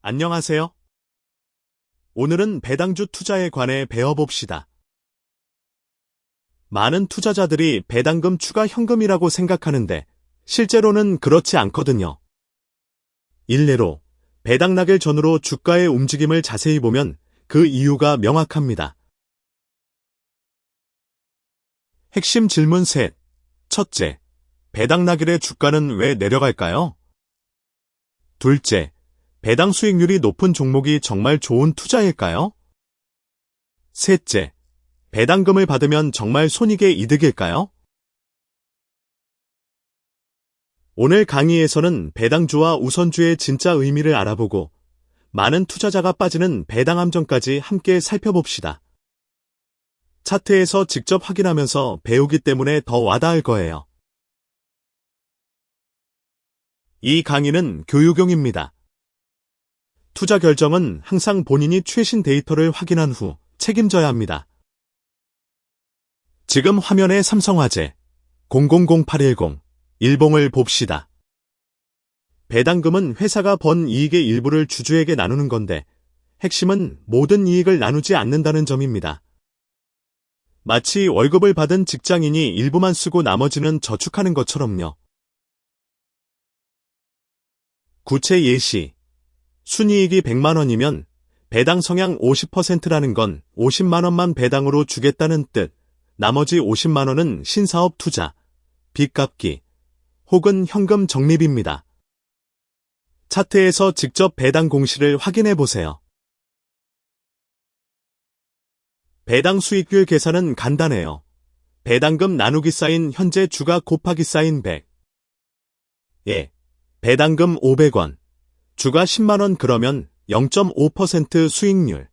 안녕하세요. 오늘은 배당주 투자에 관해 배워봅시다. 많은 투자자들이 배당금 추가 현금이라고 생각하는데 실제로는 그렇지 않거든요. 일례로 배당 나길 전후로 주가의 움직임을 자세히 보면 그 이유가 명확합니다. 핵심 질문 셋. 첫째, 배당 나길의 주가는 왜 내려갈까요? 둘째, 배당 수익률이 높은 종목이 정말 좋은 투자일까요? 셋째, 배당금을 받으면 정말 손익의 이득일까요? 오늘 강의에서는 배당주와 우선주의 진짜 의미를 알아보고 많은 투자자가 빠지는 배당 함정까지 함께 살펴봅시다. 차트에서 직접 확인하면서 배우기 때문에 더 와닿을 거예요. 이 강의는 교육용입니다. 투자 결정은 항상 본인이 최신 데이터를 확인한 후 책임져야 합니다. 지금 화면에 삼성화재 000810 일봉을 봅시다. 배당금은 회사가 번 이익의 일부를 주주에게 나누는 건데 핵심은 모든 이익을 나누지 않는다는 점입니다. 마치 월급을 받은 직장인이 일부만 쓰고 나머지는 저축하는 것처럼요. 구체 예시. 순이익이 100만 원이면 배당 성향 50%라는 건 50만 원만 배당으로 주겠다는 뜻, 나머지 50만 원은 신사업 투자, 빚 갚기, 혹은 현금 적립입니다. 차트에서 직접 배당 공시를 확인해 보세요. 배당 수익률 계산은 간단해요. 배당금 나누기 쌓인 현재 주가 곱하기 쌓인 100. 예. 배당금 500원. 주가 10만원 그러면 0.5% 수익률.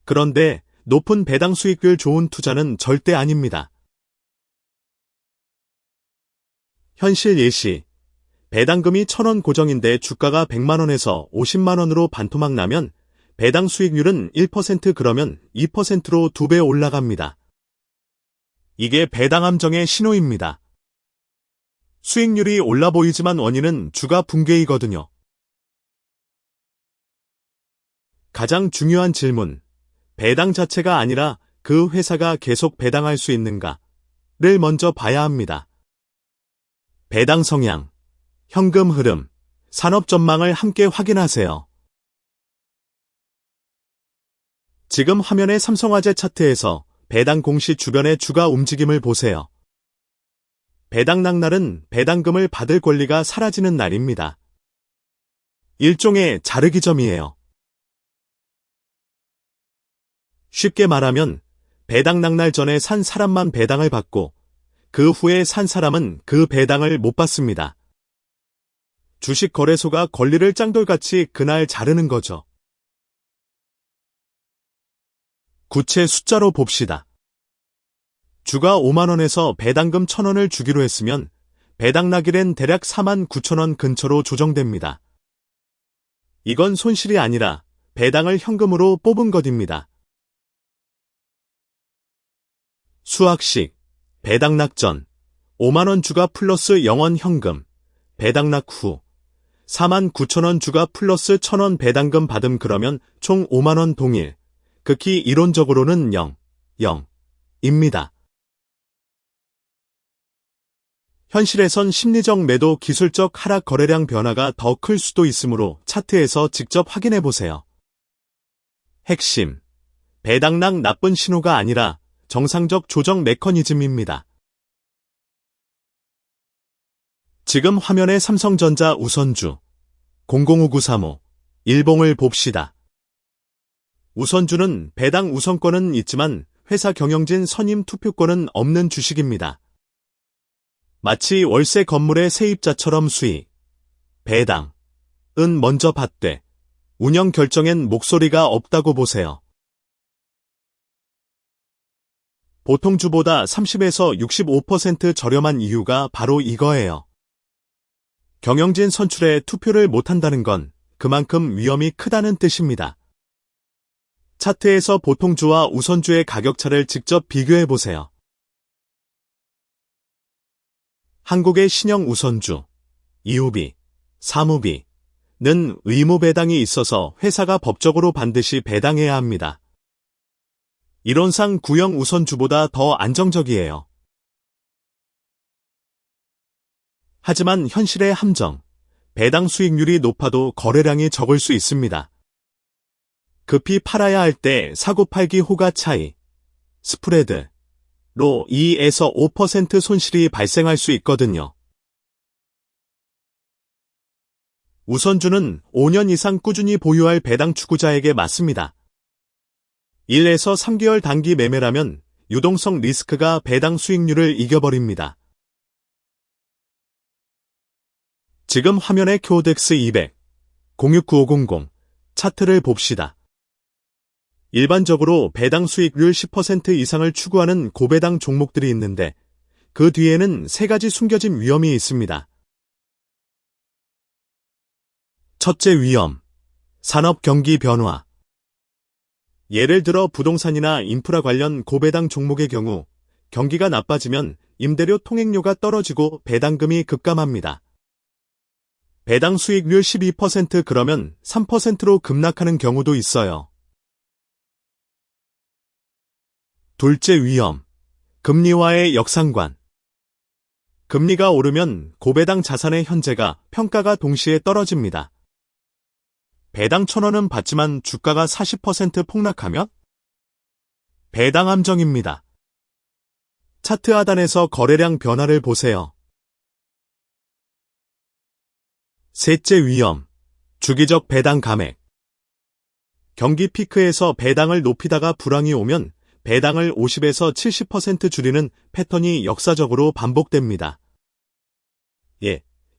그런데 높은 배당 수익률 좋은 투자는 절대 아닙니다. 현실 예시. 배당금이 1,000원 고정인데 주가가 100만원에서 50만원으로 반토막 나면 배당 수익률은 1% 그러면 2%로 2배 올라갑니다. 이게 배당 함정의 신호입니다. 수익률이 올라 보이지만 원인은 주가 붕괴이거든요. 가장 중요한 질문, 배당 자체가 아니라 그 회사가 계속 배당할 수 있는가를 먼저 봐야 합니다. 배당 성향, 현금 흐름, 산업 전망을 함께 확인하세요. 지금 화면의 삼성화재 차트에서 배당 공시 주변의 주가 움직임을 보세요. 배당 낙날은 배당금을 받을 권리가 사라지는 날입니다. 일종의 자르기점이에요. 쉽게 말하면 배당 낙날 전에 산 사람만 배당을 받고 그 후에 산 사람은 그 배당을 못 받습니다. 주식 거래소가 권리를 짱돌같이 그날 자르는 거죠. 구체 숫자로 봅시다. 주가 5만원에서 배당금 1,000원을 주기로 했으면 배당 나길엔 대략 49,000원 근처로 조정됩니다. 이건 손실이 아니라 배당을 현금으로 뽑은 것입니다. 수학식, 배당 낙전, 5만원 주가 플러스 0원 현금, 배당 낙 후, 49,000원 주가 플러스 1,000원 배당금 받음 그러면 총 5만원 동일, 극히 이론적으로는 0, 0입니다. 현실에선 심리적 매도 기술적 하락 거래량 변화가 더 클 수도 있으므로 차트에서 직접 확인해 보세요. 핵심, 배당락 나쁜 신호가 아니라 정상적 조정 메커니즘입니다. 지금 화면의 삼성전자 우선주 005935 일봉을 봅시다. 우선주는 배당 우선권은 있지만 회사 경영진 선임 투표권은 없는 주식입니다. 마치 월세 건물의 세입자처럼 수익, 배당은 먼저 받되 운영 결정엔 목소리가 없다고 보세요. 보통 주보다 30에서 65% 저렴한 이유가 바로 이거예요. 경영진 선출에 투표를 못한다는 건 그만큼 위험이 크다는 뜻입니다. 차트에서 보통주와 우선주의 가격차를 직접 비교해 보세요. 한국의 신형 우선주, 이우비, 사무비, 의무 배당이 있어서 회사가 법적으로 반드시 배당해야 합니다. 이론상 구형 우선주보다 더 안정적이에요. 하지만 현실의 함정, 배당 수익률이 높아도 거래량이 적을 수 있습니다. 급히 팔아야 할 때 사고 팔기 호가 차이, 스프레드로 2에서 5% 손실이 발생할 수 있거든요. 우선주는 5년 이상 꾸준히 보유할 배당 추구자에게 맞습니다. 1에서 3개월 단기 매매라면 유동성 리스크가 배당 수익률을 이겨버립니다. 지금 화면의 쿄덱스 200, 069500 차트를 봅시다. 일반적으로 배당 수익률 10% 이상을 추구하는 고배당 종목들이 있는데 그 뒤에는 세 가지 숨겨진 위험이 있습니다. 첫째 위험, 산업 경기 변화. 예를 들어 부동산이나 인프라 관련 고배당 종목의 경우 경기가 나빠지면 임대료 통행료가 떨어지고 배당금이 급감합니다. 배당 수익률 12% 그러면 3%로 급락하는 경우도 있어요. 둘째 위험, 금리와의 역상관. 금리가 오르면 고배당 자산의 현재가 평가가 동시에 떨어집니다. 배당 1,000원은 받지만 주가가 40% 폭락하면 배당 함정입니다. 차트 하단에서 거래량 변화를 보세요. 셋째 위험, 주기적 배당 감액. 경기 피크에서 배당을 높이다가 불황이 오면 배당을 50에서 70% 줄이는 패턴이 역사적으로 반복됩니다.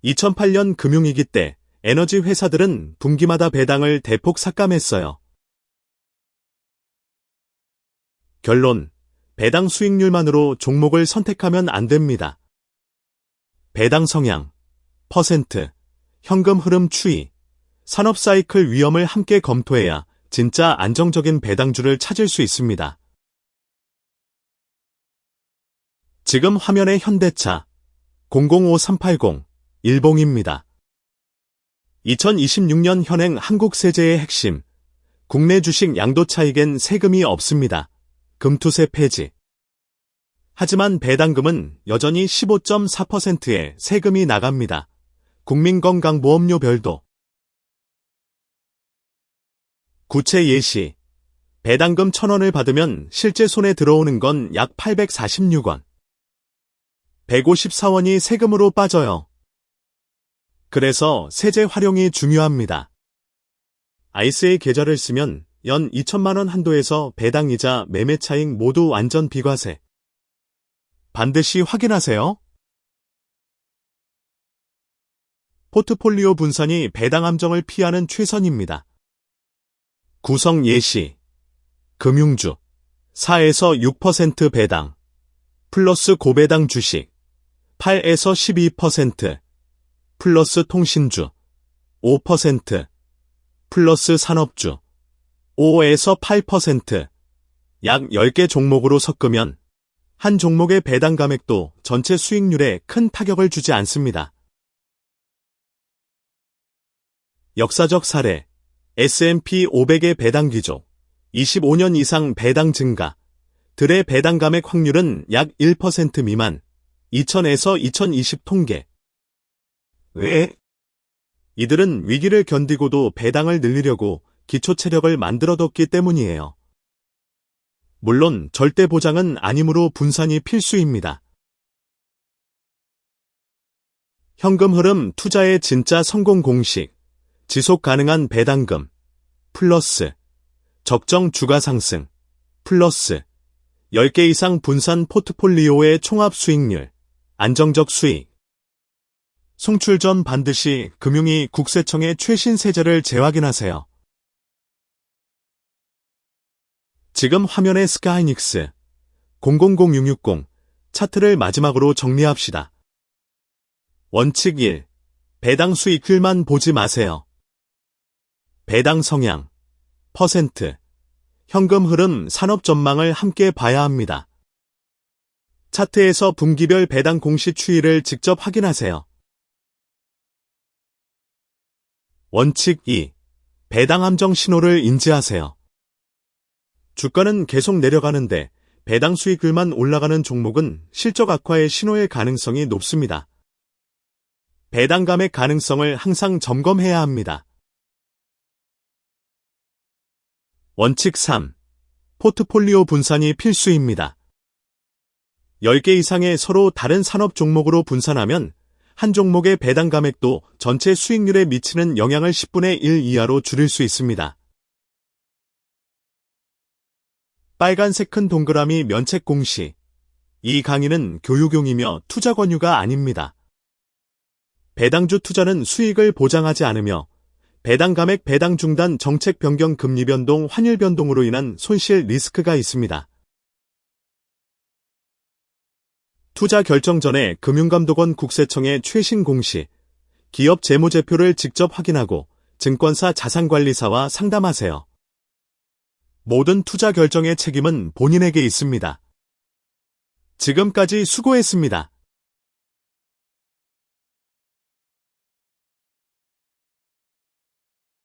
2008년 금융위기 때 에너지 회사들은 분기마다 배당을 대폭 삭감했어요. 결론, 배당 수익률만으로 종목을 선택하면 안 됩니다. 배당 성향, 퍼센트, 현금 흐름 추이, 산업 사이클 위험을 함께 검토해야 진짜 안정적인 배당주를 찾을 수 있습니다. 지금 화면의 현대차 005380 일봉입니다. 2026년 현행 한국 세제의 핵심, 국내 주식 양도 차익엔 세금이 없습니다. 금투세 폐지. 하지만 배당금은 여전히 15.4%의 세금이 나갑니다. 국민건강보험료 별도. 구체 예시. 배당금 1,000원을 받으면 실제 손에 들어오는 건 약 846원. 154원이 세금으로 빠져요. 그래서 세제 활용이 중요합니다. ISA 계좌를 쓰면 연 2천만 원 한도에서 배당이자 매매 차익 모두 완전 비과세. 반드시 확인하세요. 포트폴리오 분산이 배당 함정을 피하는 최선입니다. 구성 예시. 금융주 4에서 6% 배당 플러스 고배당 주식 8에서 12% 플러스 통신주 5% 플러스 산업주 5에서 8% 약 10개 종목으로 섞으면 한 종목의 배당 감액도 전체 수익률에 큰 타격을 주지 않습니다. 역사적 사례, S&P 500의 배당 귀족, 25년 이상 배당 증가, 들의 배당 감액 확률은 약 1% 미만, 2000에서 2020 통계. 왜? 이들은 위기를 견디고도 배당을 늘리려고 기초 체력을 만들어뒀기 때문이에요. 물론 절대 보장은 아니므로 분산이 필수입니다. 현금 흐름 투자의 진짜 성공 공식. 지속 가능한 배당금, 플러스, 적정 주가 상승, 플러스, 10개 이상 분산 포트폴리오의 총합 수익률, 안정적 수익. 송출 전 반드시 금융위 국세청의 최신 세제를 재확인하세요. 지금 화면의 스카이닉스 000660 차트를 마지막으로 정리합시다. 원칙 1. 배당 수익률만 보지 마세요. 배당 성향, 퍼센트, 현금 흐름, 산업 전망을 함께 봐야 합니다. 차트에서 분기별 배당 공시 추이를 직접 확인하세요. 원칙 2. 배당 함정 신호를 인지하세요. 주가는 계속 내려가는데 배당 수익률만 올라가는 종목은 실적 악화의 신호일 가능성이 높습니다. 배당 감액 가능성을 항상 점검해야 합니다. 원칙 3. 포트폴리오 분산이 필수입니다. 10개 이상의 서로 다른 산업 종목으로 분산하면 한 종목의 배당 감액도 전체 수익률에 미치는 영향을 10분의 1 이하로 줄일 수 있습니다. 빨간색 큰 동그라미 면책 공시. 이 강의는 교육용이며 투자 권유가 아닙니다. 배당주 투자는 수익을 보장하지 않으며 배당 감액, 배당 중단, 정책 변경, 금리 변동, 환율 변동으로 인한 손실 리스크가 있습니다. 투자 결정 전에 금융감독원 국세청의 최신 공시, 기업 재무제표를 직접 확인하고 증권사 자산관리사와 상담하세요. 모든 투자 결정의 책임은 본인에게 있습니다. 지금까지 수고했습니다.